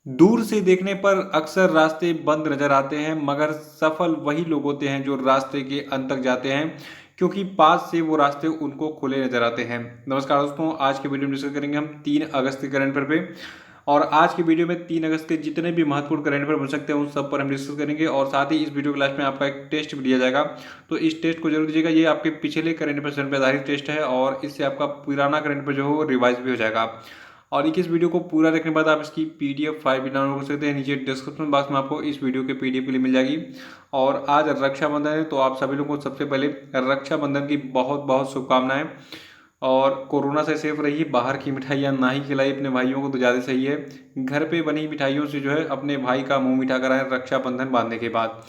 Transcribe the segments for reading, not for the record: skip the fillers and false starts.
दूर से देखने पर अक्सर रास्ते बंद नजर आते हैं, मगर सफल वही लोग होते हैं जो रास्ते के अंत तक जाते हैं, क्योंकि पास से वो रास्ते उनको खुले नजर आते हैं। नमस्कार दोस्तों, आज के वीडियो में डिस्कस करेंगे हम 3 अगस्त के करंट अफेयर पे। और आज की वीडियो में 3 अगस्त के जितने भी महत्वपूर्ण करंट अफेयर बन सकते हैं उन सब पर हम डिस्कस करेंगे। और साथ ही इस वीडियो के लास्ट में आपका एक टेस्ट भी दिया जाएगा, तो इस टेस्ट को जरूर दीजिएगा। ये आपके पिछले करंट अफेयर पर आधारित टेस्ट है और इससे आपका पुराना करंट अफेयर जो है वो रिवाइज भी हो जाएगा। और इस वीडियो को पूरा देखने के बाद आप इसकी पीडीएफ फाइल भी डाउनलोड कर सकते हैं। नीचे डिस्क्रिप्शन बॉक्स में आपको इस वीडियो के पीडीएफ के लिए मिल जाएगी। और आज रक्षाबंधन है, तो आप सभी लोगों को सबसे पहले रक्षाबंधन की बहुत बहुत शुभकामनाएं। और कोरोना से सेफ रहिए, बाहर की मिठाइयाँ ना ही खिलाइए अपने भाइयों को तो ज़्यादा सही है। घर पे बनी मिठाइयों से जो है अपने भाई का मुंह मीठा कराएं रक्षाबंधन बांधने के बाद।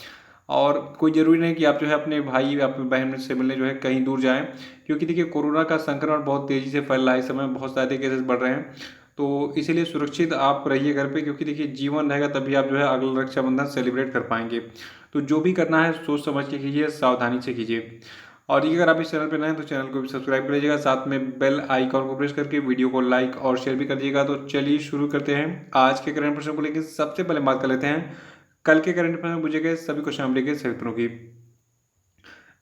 और कोई ज़रूरी नहीं कि आप जो है अपने भाई या अपने बहन से मिलने जो है कहीं दूर जाएं, क्योंकि देखिए कोरोना का संक्रमण बहुत तेज़ी से फैल रहा है। इस समय बहुत ज़्यादा केसेस बढ़ रहे हैं, तो इसीलिए सुरक्षित आप रहिए घर पे, क्योंकि देखिए जीवन रहेगा तभी आप जो है अगला रक्षाबंधन सेलिब्रेट कर पाएंगे। तो जो भी करना है सोच समझ के कीजिए, सावधानी से कीजिए। और ये अगर आप इस चैनल पर नए हैं तो चैनल को भी सब्सक्राइब कर लीजिएगा, साथ में बेल आइकॉन को प्रेस करके वीडियो को लाइक और शेयर भी कर दीजिएगा। तो चलिए शुरू करते हैं आज के करंट प्रश्न को लेकर। सबसे पहले बात कर लेते हैं कल के करंट प्रश्न में पूछे गए सभी क्वेश्चन के सही उत्तरों की।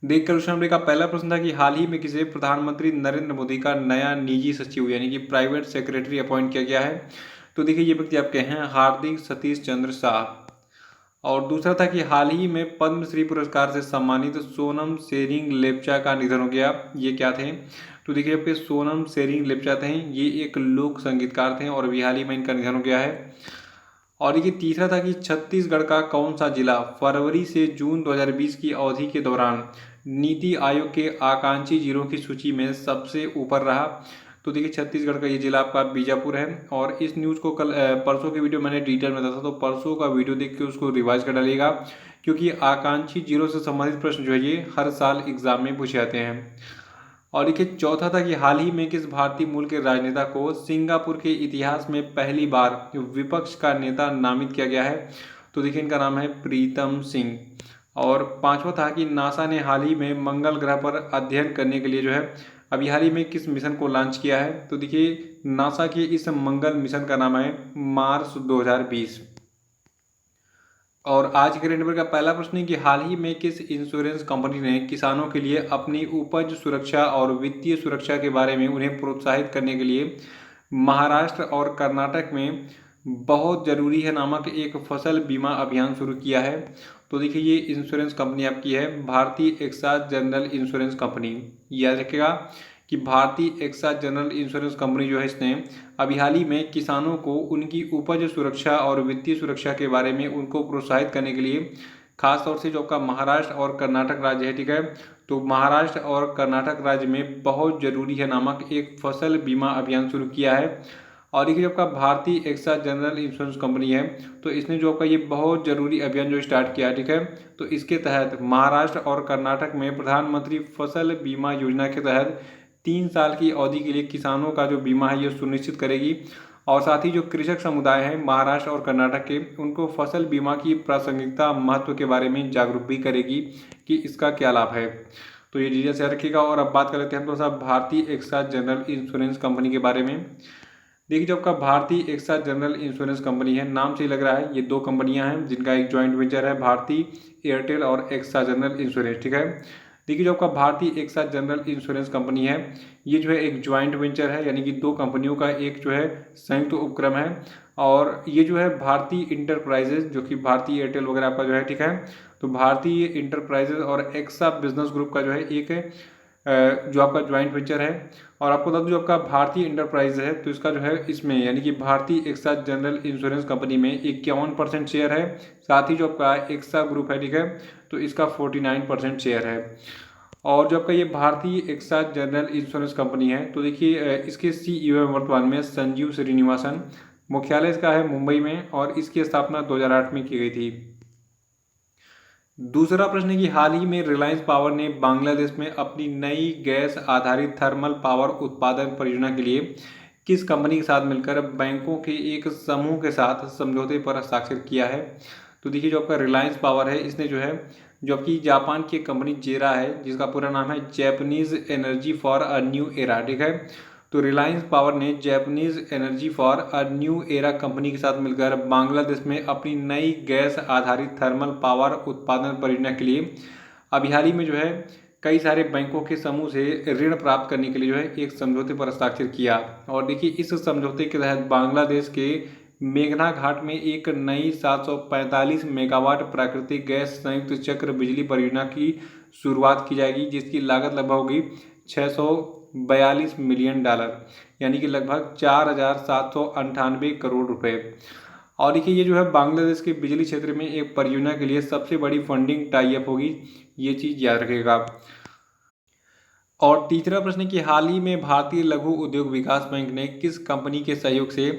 देखकर क्वेश्चन का पहला प्रश्न था कि हाल ही में किसे प्रधानमंत्री नरेंद्र मोदी का नया निजी सचिव यानी कि प्राइवेट सेक्रेटरी अपॉइंट किया गया है। तो देखिए ये व्यक्ति आपके हैं हार्दिक सतीश चंद्र शाह। और दूसरा था कि हाल ही में पद्मश्री पुरस्कार से सम्मानित सोनम सेरिंग लेप्चा का निधन हो गया। ये क्या थे? तो देखिए आपके सोनम सेरिंग लेप्चा थे, ये एक लोक संगीतकार थे और अभी हाल ही में इनका निधन हो गया है। और ये तीसरा था कि छत्तीसगढ़ का कौन सा जिला फरवरी से जून 2020 की अवधि के दौरान नीति आयोग के आकांक्षी जिलों की सूची में सबसे ऊपर रहा। तो देखिए छत्तीसगढ़ का ये जिला आपका बीजापुर है। और इस न्यूज़ को कल परसों की वीडियो मैंने डिटेल में बताया था, तो परसों का वीडियो देख के उसको रिवाइज कर डालिएगा, क्योंकि आकांक्षी जिलों से संबंधित प्रश्न जो है ये हर साल एग्जाम में पूछे जाते हैं। और देखिए चौथा था कि हाल ही में किस भारतीय मूल के राजनेता को सिंगापुर के इतिहास में पहली बार विपक्ष का नेता नामित किया गया है। तो देखिए इनका नाम है प्रीतम सिंह। और पांचवा था कि नासा ने हाल ही में मंगल ग्रह पर अध्ययन करने के लिए जो है अभी हाल ही में किस मिशन को लॉन्च किया है। तो देखिए नासा के इस मंगल मिशन का नाम है मार्स 2020। और आज के रेट का पहला प्रश्न है कि हाल ही में किस इंश्योरेंस कंपनी ने किसानों के लिए अपनी उपज सुरक्षा और वित्तीय सुरक्षा के बारे में उन्हें प्रोत्साहित करने के लिए महाराष्ट्र और कर्नाटक में बहुत ज़रूरी है नामक एक फसल बीमा अभियान शुरू किया है। तो देखिए ये इंश्योरेंस कंपनी आपकी है भारतीय एक्सा जनरल इंश्योरेंस कंपनी। याद रखिएगा कि भारतीय एक्सा जनरल इंश्योरेंस कंपनी जो है इसने अभी हाल ही में किसानों को उनकी उपज सुरक्षा और वित्तीय सुरक्षा के बारे में उनको प्रोत्साहित करने के लिए खास तौर से जो आपका महाराष्ट्र और कर्नाटक राज्य है, ठीक है, तो महाराष्ट्र और कर्नाटक राज्य में बहुत ज़रूरी है नामक एक फसल बीमा अभियान शुरू किया है। और ये जो आपका भारतीय एक्सा जनरल इंश्योरेंस कंपनी है, तो इसने जो आपका ये बहुत ज़रूरी अभियान जो स्टार्ट किया है, ठीक है, तो इसके तहत महाराष्ट्र और कर्नाटक में प्रधानमंत्री फसल बीमा योजना के तहत 3 साल की अवधि के लिए किसानों का जो बीमा है ये सुनिश्चित करेगी। और साथ ही जो कृषक समुदाय है महाराष्ट्र और कर्नाटक के, उनको फसल बीमा की प्रासंगिकता महत्व के बारे में जागरूक भी करेगी कि इसका क्या लाभ है। तो ये डिटेल्स याद रखिएगा। और अब बात कर लेते हैं थोड़ा सा भारतीय एक्सा जनरल इंश्योरेंस कंपनी के बारे में। देखिए जो आपका भारतीय एक्सा जनरल इंश्योरेंस कंपनी है, नाम से ही लग रहा है ये दो कंपनियां हैं जिनका एक जॉइंट वेंचर है भारतीय एयरटेल और एक्सा जनरल इंश्योरेंस, ठीक है। देखिए जो आपका भारतीय एक्सा जनरल इंश्योरेंस कंपनी है ये जो है एक ज्वाइंट वेंचर है, यानी कि दो कंपनियों का एक जो है संयुक्त उपक्रम है। और ये जो है भारतीय इंटरप्राइजेज जो कि भारतीय एयरटेल वगैरह आपका जो है, ठीक है, तो भारतीय इंटरप्राइजेज और एक्सा बिजनेस ग्रुप का जो है एक जो आपका ज्वाइंट वेंचर है। और आपको बता दूं जो आपका भारतीय इंटरप्राइज है तो इसका जो है इसमें यानी कि भारतीय एक्सा जनरल इंश्योरेंस कंपनी में 51% शेयर है। साथ ही जो आपका एक्सा ग्रुप है, ठीक है, तो इसका 49% शेयर है। और जो आपका ये भारतीय एक्सा जनरल इंश्योरेंस कंपनी है, तो देखिए इसके सीईओ है वर्तमान में संजीव श्रीनिवासन। मुख्यालय इसका है मुंबई में और इसकी स्थापना 2008 में की गई थी। दूसरा प्रश्न है कि हाल ही में रिलायंस पावर ने बांग्लादेश में अपनी नई गैस आधारित थर्मल पावर उत्पादन परियोजना के लिए किस कंपनी के साथ मिलकर बैंकों के एक समूह के साथ समझौते पर हस्ताक्षर किया है। तो देखिए जो आपका रिलायंस पावर है इसने जो है जो आपकी जापान की कंपनी जेरा है जिसका पूरा नाम है Japanese energy for a new era, ठीक है, तो रिलायंस पावर ने Japanese energy for a new era company के साथ मिलकर बांग्लादेश में अपनी नई गैस आधारित थर्मल पावर उत्पादन परियोजना के लिए अभी हाल ही में जो है कई सारे बैंकों के समूह से ऋण प्राप्त करने के लिए जो है एक समझौते पर हस्ताक्षर किया। और देखिए इस समझौते के तहत बांग्लादेश के मेघना घाट में एक नई 745 मेगावाट प्राकृतिक गैस संयुक्त चक्र बिजली परियोजना की शुरुआत की जाएगी, जिसकी लागत लगभग होगी 642 मिलियन डॉलर, यानी कि लगभग 4,798 करोड़ रुपए। और देखिए ये जो है बांग्लादेश के बिजली क्षेत्र में एक परियोजना के लिए सबसे बड़ी फंडिंग टाई अप होगी, ये चीज़ याद रखेगा। और तीसरा प्रश्न है कि हाल ही में भारतीय लघु उद्योग विकास बैंक ने किस कंपनी के सहयोग से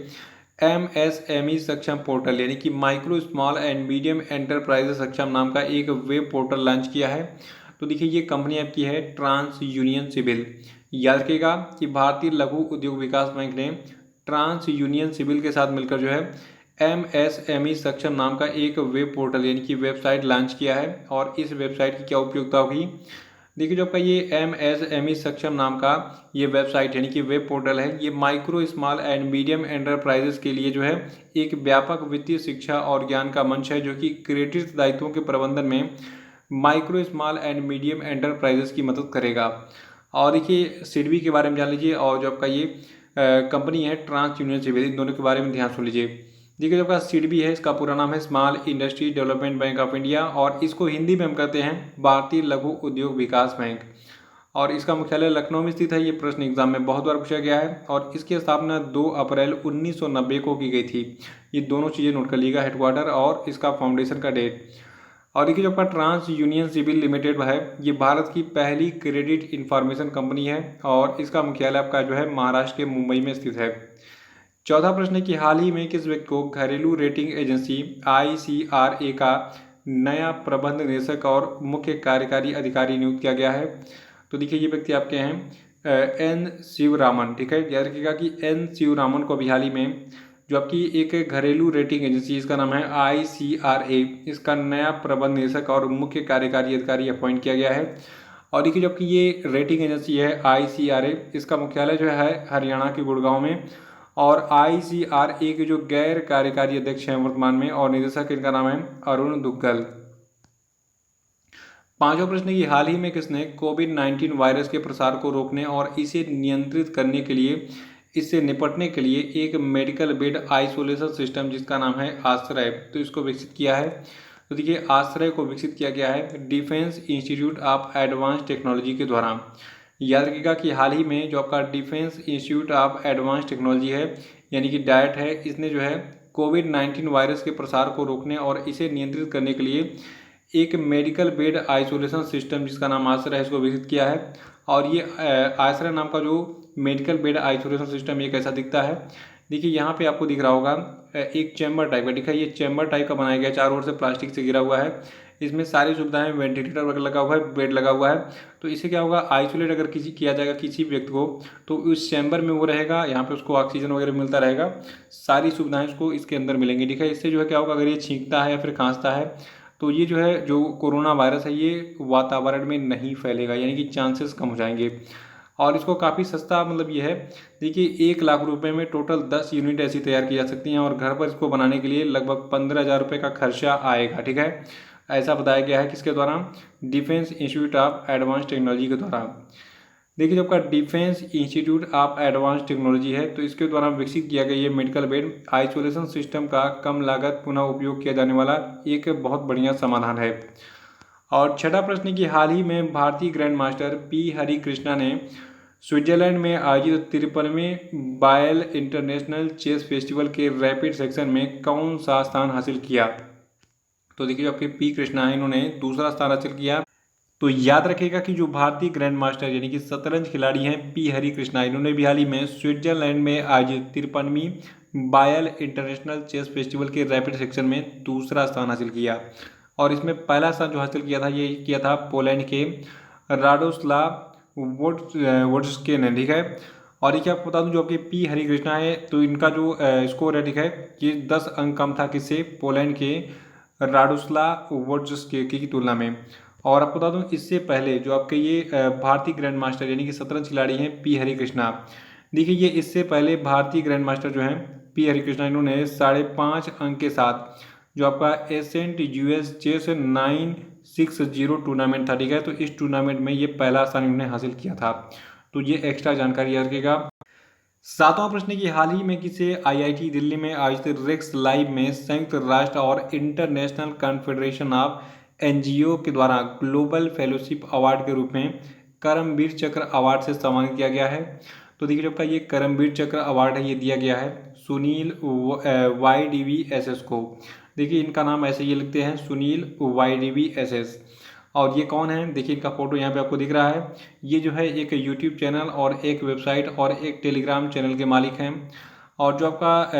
MSME सक्षम पोर्टल यानी कि micro small and medium enterprises सक्षम नाम का एक वेब पोर्टल लॉन्च किया है। तो देखिए ये कंपनी आपकी है ट्रांस यूनियन सिविल। याद रखिएगा कि भारतीय लघु उद्योग विकास बैंक ने ट्रांस यूनियन सिविल के साथ मिलकर जो है MSME सक्षम नाम का एक वेब पोर्टल यानी कि वेबसाइट लॉन्च किया है। और इस वेबसाइट की क्या उपयोगिता होगी, देखिए जो आपका ये MSME सक्षम नाम का ये वेबसाइट यानी कि वेब पोर्टल है, ये micro small and medium enterprises के लिए जो है एक व्यापक वित्तीय शिक्षा और ज्ञान का मंच है, जो कि क्रेडिट दायित्वों के प्रबंधन में micro small and medium enterprises की मदद करेगा। और देखिए सिडबी के बारे में जान लीजिए, और जो आपका ये कंपनी है ट्रांस यूनियन सिविल, इन दोनों के बारे में ध्यान सुन लीजिए। देखिए जो आपका सिडबी है इसका पूरा नाम है small industry development bank of India, और इसको हिंदी में हम कहते हैं भारतीय लघु उद्योग विकास बैंक। और इसका मुख्यालय लखनऊ में स्थित है। ये प्रश्न एग्जाम में बहुत बार पूछा गया है। और इसकी स्थापना 2 अप्रैल 1990 को की गई थी। ये दोनों चीज़ें नोट कर लीजिएगा, हेडक्वार्टर और इसका फाउंडेशन का डेट। और देखिए जो आपका ट्रांस यूनियन सिविल लिमिटेड है, ये भारत की पहली क्रेडिट इंफॉर्मेशन कंपनी है, और इसका मुख्यालय आपका जो है महाराष्ट्र के मुंबई में स्थित है। चौथा प्रश्न है कि हाल ही में किस व्यक्ति को घरेलू रेटिंग एजेंसी ICRA का नया प्रबंध निदेशक और मुख्य कार्यकारी अधिकारी नियुक्त किया गया है। तो देखिए ये व्यक्ति आपके हैं N शिवरामन। ठीक है, याद रखिएगा कि N शिवरामन को अभी हाल ही में जो आपकी एक घरेलू रेटिंग एजेंसी, इसका नाम है ICRA, इसका नया प्रबंध निदेशक और मुख्य कार्यकारी अधिकारी अपॉइंट किया गया है। और देखिए जो आपकी ये रेटिंग एजेंसी है ICRA, इसका मुख्यालय जो है हरियाणा के गुड़गांव में। और ICRA के जो गैर कार्यकारी अध्यक्ष हैं वर्तमान में और निदेशक, इनका नाम है अरुण दुग्गल। पांचवा प्रश्न की हाल ही में किसने कोविड-19 वायरस के प्रसार को रोकने और इसे नियंत्रित करने के लिए, इससे निपटने के लिए एक मेडिकल बेड आइसोलेशन सिस्टम जिसका नाम है आश्रय, तो इसको विकसित किया है। तो देखिए आश्रय को विकसित किया गया है defence institute of advance technology के द्वारा। याद रखिएगा कि हाल ही में जो आपका defence institute of advance technology है यानी कि डायट है, इसने जो है कोविड-19 वायरस के प्रसार को रोकने और इसे नियंत्रित करने के लिए एक मेडिकल बेड आइसोलेशन सिस्टम जिसका नाम आश्रय है, इसको विकसित किया है। और ये आश्रय नाम का जो मेडिकल बेड आइसोलेशन सिस्टम ये कैसा दिखता है, देखिए यहाँ पे आपको दिख रहा होगा एक चैम्बर टाइप का दिखा है। ये चैम्बर टाइप का बनाया गया, चारों ओर से प्लास्टिक से घिरा हुआ है। इसमें सारी सुविधाएं, वेंटिलेटर वगैरह लगा हुआ है, बेड लगा हुआ है। तो इससे क्या होगा, आइसोलेट अगर किसी किया जाएगा किसी व्यक्ति को, तो उस चैम्बर में वो रहेगा, यहाँ पे उसको ऑक्सीजन वगैरह मिलता रहेगा, सारी सुविधाएं उसको इसके अंदर मिलेंगी। ठीक है, इससे जो है क्या होगा, अगर ये छींकता है या फिर खांसता है तो ये जो है जो कोरोना वायरस है ये वातावरण में नहीं फैलेगा, यानी कि चांसेस कम हो जाएंगे। और इसको काफ़ी सस्ता मतलब ये है, देखिए 1 लाख रुपए में टोटल 10 यूनिट ऐसी तैयार की जा सकती हैं, और घर पर इसको बनाने के लिए लगभग 15,000 रुपये का खर्चा आएगा। ठीक है, ऐसा बताया गया है किसके द्वारा, defence institute of advance technology के द्वारा। देखिए जब का defence institute of advance technology है, तो इसके द्वारा विकसित किया गया ये मेडिकल बेड आइसोलेशन सिस्टम का कम लागत पुनः उपयोग किया जाने वाला एक बहुत बढ़िया समाधान है। और छठा प्रश्न की हाल ही में भारतीय grand master P Hari Krishna ने स्विट्जरलैंड में आयोजित 53वें बायल इंटरनेशनल चेस फेस्टिवल के रैपिड सेक्शन में कौन सा स्थान हासिल किया। तो देखिए जो आपके P कृष्णा है, इन्होंने दूसरा स्थान हासिल किया। तो याद रखिएगा कि जो भारतीय ग्रैंड मास्टर यानी कि शतरंज खिलाड़ी हैं P हरि कृष्णा, इन्होंने भी हाल ही में स्विट्जरलैंड में आयोजित 53वीं बायल इंटरनेशनल चेस फेस्टिवल के रैपिड सेक्शन में दूसरा स्थान हासिल किया। और इसमें पहला स्थान जो हासिल किया था ये किया था पोलैंड के राडोस्लाव वोड्स्के ने। ठीक है, और देखिए आपको बता दूं जो आपके P हरि कृष्णा है, तो इनका जो स्कोर है, ठीक है, ये 10 अंक कम था किससे, पोलैंड के राडोस्लाव वोड्स्के की तुलना में। और आपको बता दूं इससे पहले जो आपके ये भारतीय ग्रैंड मास्टर यानी कि शतरंज खिलाड़ी हैं P हरि कृष्णा, देखिए ये इससे पहले भारतीय ग्रैंड मास्टर जो हैं पी हरिकृष्णा, इन्होंने 5.5 अंक के साथ जो आपका एसेंट यूएस चेस 960 टूर्नामेंट था, ठीक है, तो इस टूर्नामेंट में ये पहला स्थान इन्होंने हासिल किया था। तो ये एक्स्ट्रा जानकारी याद रखिएगा। सातवां प्रश्न की हाल ही में किसे आईआईटी दिल्ली में आयोजित रिक्स लाइव में संयुक्त राष्ट्र और इंटरनेशनल कॉन्फेडरेशन ऑफ एनजीओ के द्वारा ग्लोबल फेलोशिप अवार्ड के रूप में करमवीर चक्र अवार्ड से सम्मानित किया गया है। तो देखिए जो आपका ये करमवीर चक्र अवार्ड है ये दिया गया है सुनील YDVSS को। देखिए इनका नाम ऐसे ये लिखते हैं, सुनील YDVSS। और ये कौन है, देखिए इनका फोटो यहाँ पे आपको दिख रहा है। ये जो है एक यूट्यूब चैनल और एक वेबसाइट और एक टेलीग्राम चैनल के मालिक हैं। और जो आपका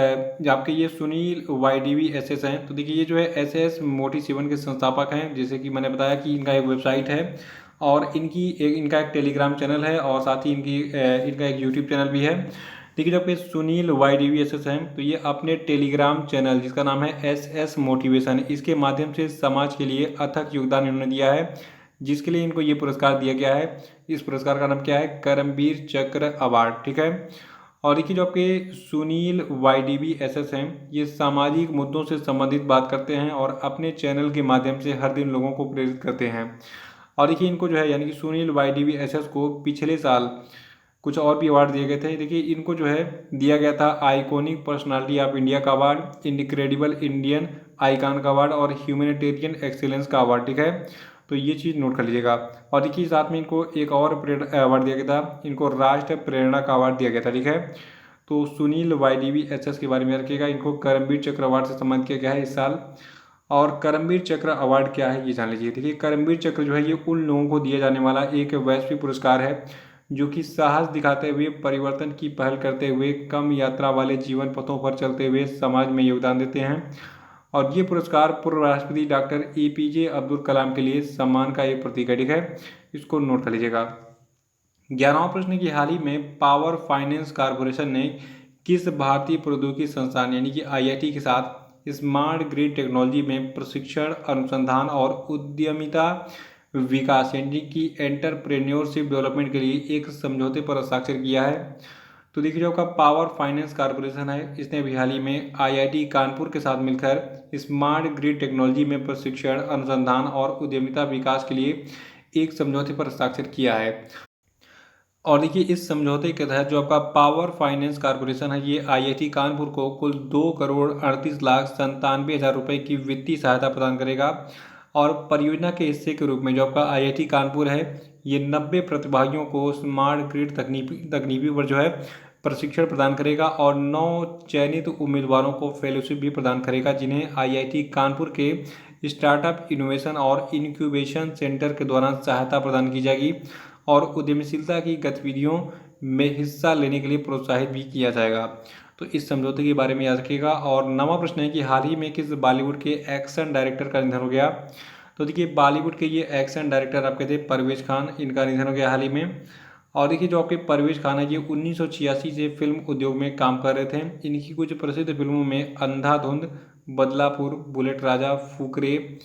जो आपके ये सुनील YDVSS हैं, तो देखिए ये जो है SS मोटी7 के संस्थापक हैं। जैसे कि मैंने बताया कि इनका एक वेबसाइट है और इनका एक टेलीग्राम चैनल है और साथ ही इनका एक यूट्यूब चैनल भी है। देखिए जब कि सुनील YDVSS हैं, तो ये अपने टेलीग्राम चैनल जिसका नाम है SS मोटिवेशन, इसके माध्यम से समाज के लिए अथक योगदान इन्होंने दिया है, जिसके लिए इनको ये पुरस्कार दिया गया है। इस पुरस्कार का नाम क्या है, करमवीर चक्र अवार्ड, ठीक है। और देखिए जो आपके सुनील YDVSS हैं, ये सामाजिक मुद्दों से संबंधित बात करते हैं और अपने चैनल के माध्यम से हर दिन लोगों को प्रेरित करते हैं। और देखिए इनको जो है यानी कि सुनील YDVSS को पिछले साल कुछ और भी अवार्ड दिए गए थे। देखिए इनको जो है दिया गया था आइकॉनिक पर्सनालिटी ऑफ इंडिया का अवार्ड, इनक्रेडिबल इंडियन आइकॉन का अवार्ड और ह्यूमैनिटेरियन एक्सीलेंस का अवार्ड, ठीक है। तो ये चीज़ नोट कर लीजिएगा। और देखिए साथ में इनको एक और अवार्ड दिया गया था, इनको राष्ट्र प्रेरणा का अवार्ड दिया गया था, ठीक है। तो सुनील YDVSS के बारे में रखिएगा, इनको करमवीर चक्र अवार्ड से सम्मानित किया गया है इस साल। और करमवीर चक्र अवार्ड क्या है ये जान लीजिए। देखिए करमवीर चक्र जो है ये उन लोगों को दिया जाने वाला एक वैश्विक पुरस्कार है जो कि साहस दिखाते हुए, परिवर्तन की पहल करते हुए, कम यात्रा वाले जीवन पथों पर चलते हुए समाज में योगदान देते हैं। और ये पुरस्कार पूर्व राष्ट्रपति डॉक्टर APJ अब्दुल कलाम के लिए सम्मान का एक प्रतीक है, ठीक है, इसको नोट कर लीजिएगा। 11वां प्रश्न की हाल ही में पावर फाइनेंस कॉर्पोरेशन ने किस भारतीय प्रौद्योगिकी संस्थान यानी कि IIT के साथ स्मार्ट ग्रिड टेक्नोलॉजी में प्रशिक्षण, अनुसंधान और उद्यमिता विकास यानी कि एंटरप्रेन्योरशिप डेवलपमेंट के लिए एक समझौते पर हस्ताक्षर किया है। तो देखिए जो आपका पावर फाइनेंस कॉर्पोरेशन है, इसने अभी हाल ही में IIT कानपुर के साथ मिलकर स्मार्ट ग्रिड टेक्नोलॉजी में प्रशिक्षण, अनुसंधान और उद्यमिता विकास के लिए एक समझौते पर हस्ताक्षर किया है। और देखिए इस समझौते के तहत जो आपका पावर फाइनेंस कॉर्पोरेशन है ये IIT कानपुर को कुल 2,38,97,000 रुपये की वित्तीय सहायता प्रदान करेगा। और परियोजना के हिस्से के रूप में जो आपका IIT कानपुर है ये 90 प्रतिभागियों को स्मार्ट ग्रिड तकनीकी पर जो है प्रशिक्षण प्रदान करेगा और 9 चयनित उम्मीदवारों को फेलोशिप भी प्रदान करेगा, जिन्हें IIT कानपुर के स्टार्टअप इनोवेशन और इंक्यूबेशन सेंटर के दौरान सहायता प्रदान की जाएगी और उद्यमशीलता की गतिविधियों में हिस्सा लेने के लिए प्रोत्साहित भी किया जाएगा। तो इस समझौते के बारे में याद रखिएगा। और 9वां प्रश्न है कि हाल ही में किस बॉलीवुड के एक्शन डायरेक्टर का निधन हो गया। तो देखिए बॉलीवुड के ये एक्शन डायरेक्टर आपके थे परवेज खान, इनका निधन हो गया हाल ही में। और देखिए जो आपके परवेज खान है ये 1986 से फिल्म उद्योग में काम कर रहे थे। इनकी कुछ प्रसिद्ध फिल्मों में अंधाधुंध, बदलापुर, बुलेट राजा, फुकरे,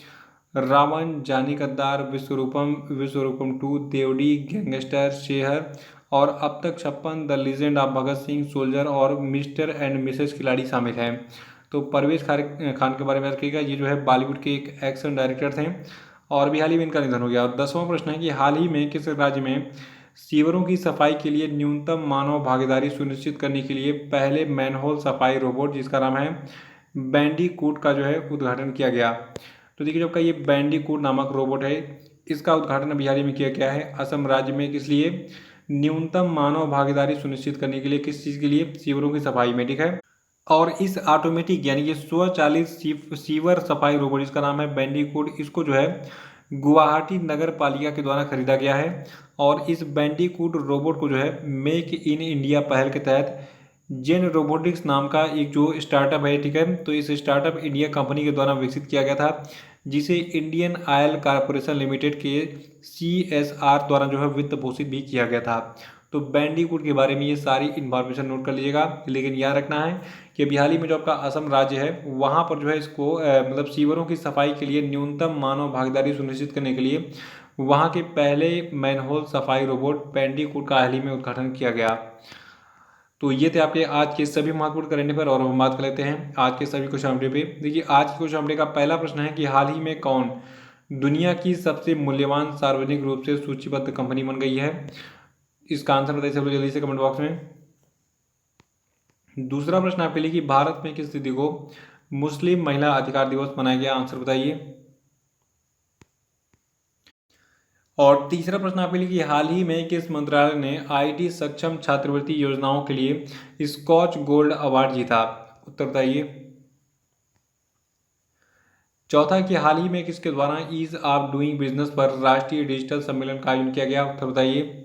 रावण, जानी गद्दार, विश्वरूपम 2, देवडी, गैंगस्टर, शेर और अब तक 56, the legend of Bhagat Singh, soldier और मिस्टर एंड मिसेस खिलाड़ी शामिल हैं। तो परवेज खान के बारे में रखिएगा, ये जो है बॉलीवुड के एक एक्शन डायरेक्टर थे और भी हाल ही में इनका निधन हो गया। और 10वां प्रश्न है कि हाल ही में किस राज्य में सीवरों की सफाई के लिए न्यूनतम मानव भागीदारी सुनिश्चित करने के लिए पहले मैनहोल सफाई रोबोट जिसका नाम है बैंडीकूट का जो है उद्घाटन किया गया। तो देखिए जो आपका ये बैंडीकूट नामक रोबोट है इसका उद्घाटन अभी हाल ही में किया गया है असम राज्य में। किस लिए, न्यूनतम मानव भागीदारी सुनिश्चित करने के लिए, किस चीज़ के लिए, सीवरों की सफाई में, ठीक है। और इस ऑटोमेटिक यानी कि स्वचालित सीवर सफाई रोबोट जिसका नाम है बैंडीकूट, इसको जो है गुवाहाटी नगर पालिका के द्वारा खरीदा गया है। और इस बैंडीकूट रोबोट को जो है मेक इन इंडिया पहल के तहत जेन रोबोटिक्स नाम का एक जो स्टार्टअप है, ठीक है, तो इस स्टार्टअप इंडिया कंपनी के द्वारा विकसित किया गया था, जिसे इंडियन ऑयल कॉरपोरेशन लिमिटेड के CSR द्वारा जो है वित्त पोषित भी किया गया था। तो बैंडीकूट के बारे में ये सारी इन्फॉर्मेशन नोट कर लीजिएगा। लेकिन याद रखना है कि अभी हाल ही में जो आपका असम राज्य है वहाँ पर जो है इसको मतलब सीवरों की सफाई के लिए न्यूनतम मानव भागीदारी सुनिश्चित करने के लिए वहाँ के पहले मैनहोल सफाई रोबोट बैंडीकूट का हाल ही में उद्घाटन किया गया। तो ये थे आपके आज के सभी महत्वपूर्ण करंट अफेयर और हम बात कर लेते हैं आज के सभी क्वेश्चन अपडेट पे। देखिए आज के क्वेश्चन अपडेट का पहला प्रश्न है कि हाल ही में कौन दुनिया की सबसे मूल्यवान सार्वजनिक रूप से सूचीबद्ध कंपनी बन गई है। इसका आंसर बताइए सब लोग जल्दी से कमेंट बॉक्स में। दूसरा प्रश्न आपके लिए कि भारत में किस तिथि को मुस्लिम महिला अधिकार दिवस मनाया गया, आंसर बताइए। और तीसरा प्रश्न आपके लिए कि हाल ही में किस मंत्रालय ने आईटी सक्षम छात्रवृत्ति योजनाओं के लिए स्कॉच गोल्ड अवार्ड जीता, उत्तर बताइए। चौथा कि हाल ही में किसके द्वारा ईज ऑफ डूइंग बिजनेस पर राष्ट्रीय डिजिटल सम्मेलन का आयोजन किया गया, उत्तर बताइए।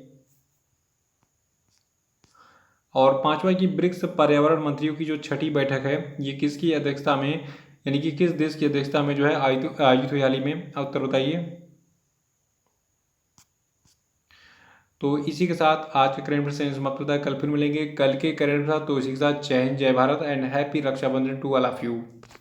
और पांचवा कि ब्रिक्स पर्यावरण मंत्रियों की जो छठी बैठक है ये किसकी अध्यक्षता में यानी कि किस देश की अध्यक्षता में जो है आयोजित हुई हाल ही में, उत्तर बताइए। तो इसी के साथ आज के करेंट अफेयर से समाप्त होता है। कल फिर मिलेंगे कल के करेंट अफेयर, तो इसी के साथ जय हिंद जय Bharat and happy Rakshabandhan to all of you.